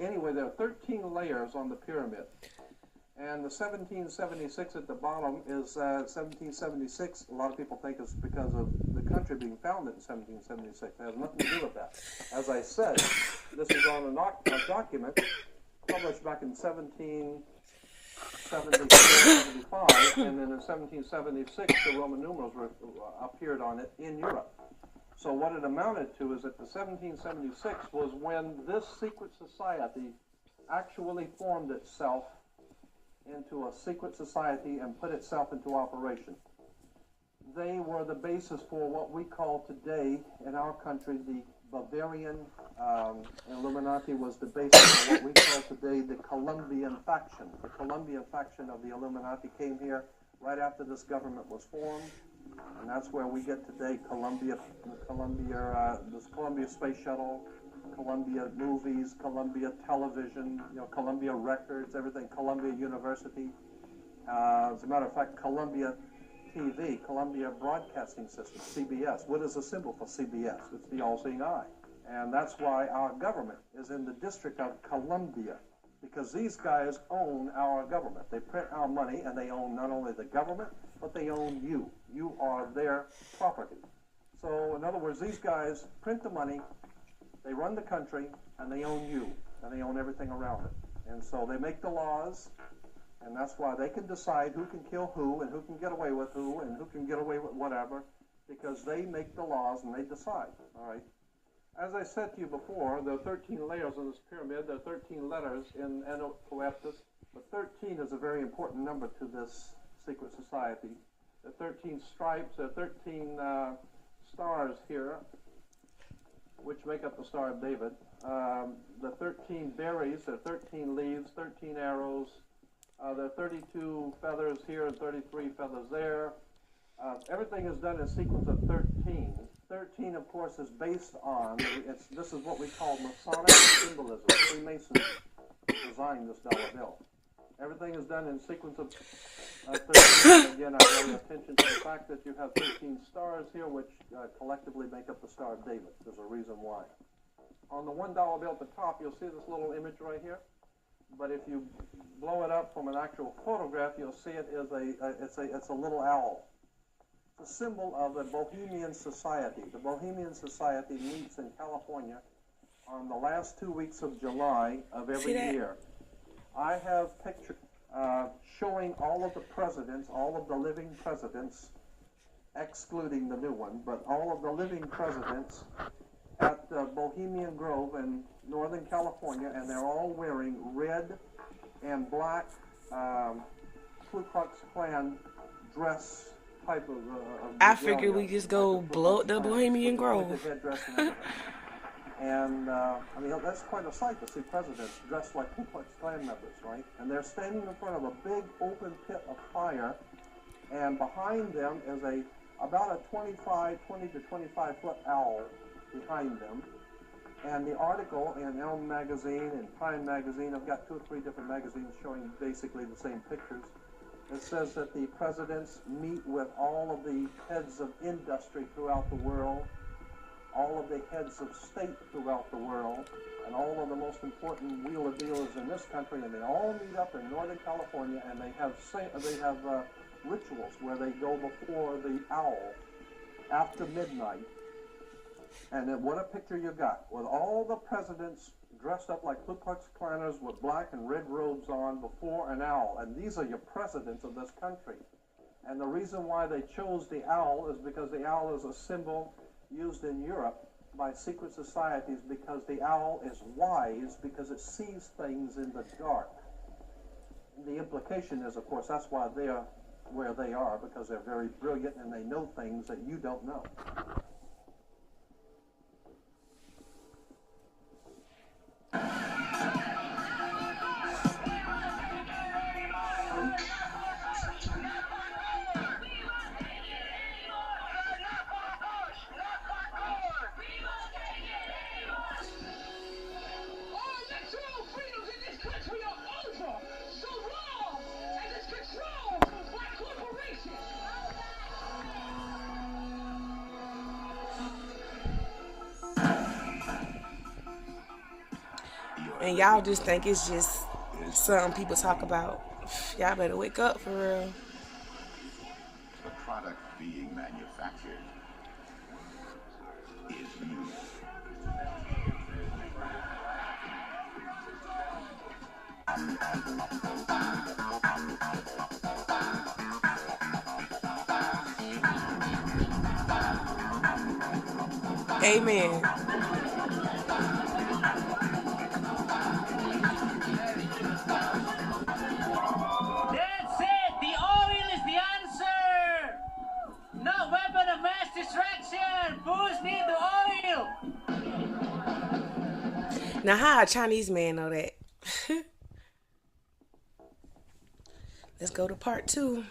anyway, there are 13 layers on the pyramid. And the 1776 at the bottom is 1776. A lot of people think it's because of the country being founded in 1776. It has nothing to do with that. As I said, this is on a document published back in 1775, and then in 1776 the Roman numerals appeared on it in Europe. So what it amounted to is that the 1776 was when this secret society actually formed itself into a secret society and put itself into operation. They were the basis for what we call today in our country the Bavarian Illuminati. Was the basis of what we call today the Colombian faction. The Colombian faction of the Illuminati came here right after this government was formed, and that's where we get today Columbia this Columbia Space Shuttle, Columbia Movies, Columbia Television, Columbia Records, everything, Columbia University. As a matter of fact, Columbia TV, Columbia Broadcasting System, CBS. What is the symbol for CBS? It's the all-seeing eye. And that's why our government is in the District of Columbia, because these guys own our government. They print our money, and they own not only the government, but they own you. You are their property. So, in other words, these guys print the money, they run the country, and they own you, and they own everything around it. And so they make the laws, and that's why they can decide who can kill who, and who can get away with who, and who can get away with whatever, because they make the laws and they decide, all right? As I said to you before, there are 13 layers on this pyramid. There are 13 letters in Enochoeptus, but 13 is a very important number to this secret society. There are 13 stripes, there are 13 stars here, which make up the Star of David. The 13 berries, there are 13 leaves, 13 arrows. There are 32 feathers here and 33 feathers there. Everything is done in sequence of 13. 13, of course, is based on, this is what we call Masonic symbolism. Freemasons designed this dollar bill. Everything is done in sequence of 13. Again, I draw your attention to the fact that you have 13 stars here, which collectively make up the Star of David. There's a reason why. On the $1 bill at the top, you'll see this little image right here. But if you blow it up from an actual photograph, you'll see it is it's a little owl. It's a symbol of the Bohemian Society. The Bohemian Society meets in California on the last 2 weeks of July of every year. I have pictures showing all of the presidents, all of the living presidents, excluding the new one, but all of the living presidents at Bohemian Grove in Northern California, and they're all wearing red and black Ku Klux Klan dress type of I figured we just go blow up the Bohemian Grove. And, I mean, that's quite a sight to see presidents dressed like Ku Klux Klan members, right? And they're standing in front of a big open pit of fire, and behind them is about a 20 to 25 foot owl behind them. And the article in Elm Magazine and Time Magazine, I've got 2 or 3 different magazines showing basically the same pictures. It says that the presidents meet with all of the heads of industry throughout the world, all of the heads of state throughout the world, and all of the most important wheeler dealers in this country, and they all meet up in Northern California, and they have rituals where they go before the owl after midnight. And then what a picture you got, with all the presidents dressed up like Ku Klux Klanners with black and red robes on before an owl. And these are your presidents of this country. And the reason why they chose the owl is because the owl is a symbol used in Europe by secret societies, because the owl is wise, because it sees things in the dark. The implication is, of course, that's why they are where they are, because they're very brilliant and they know things that you don't know. And y'all just think it's just something people talk about. Y'all better wake up for real. The product being manufactured is you. Amen. That's it! The oil is the answer! Not weapon of mass destruction! Fools need the oil! Now, how a Chinese man know that? Let's go to part 2.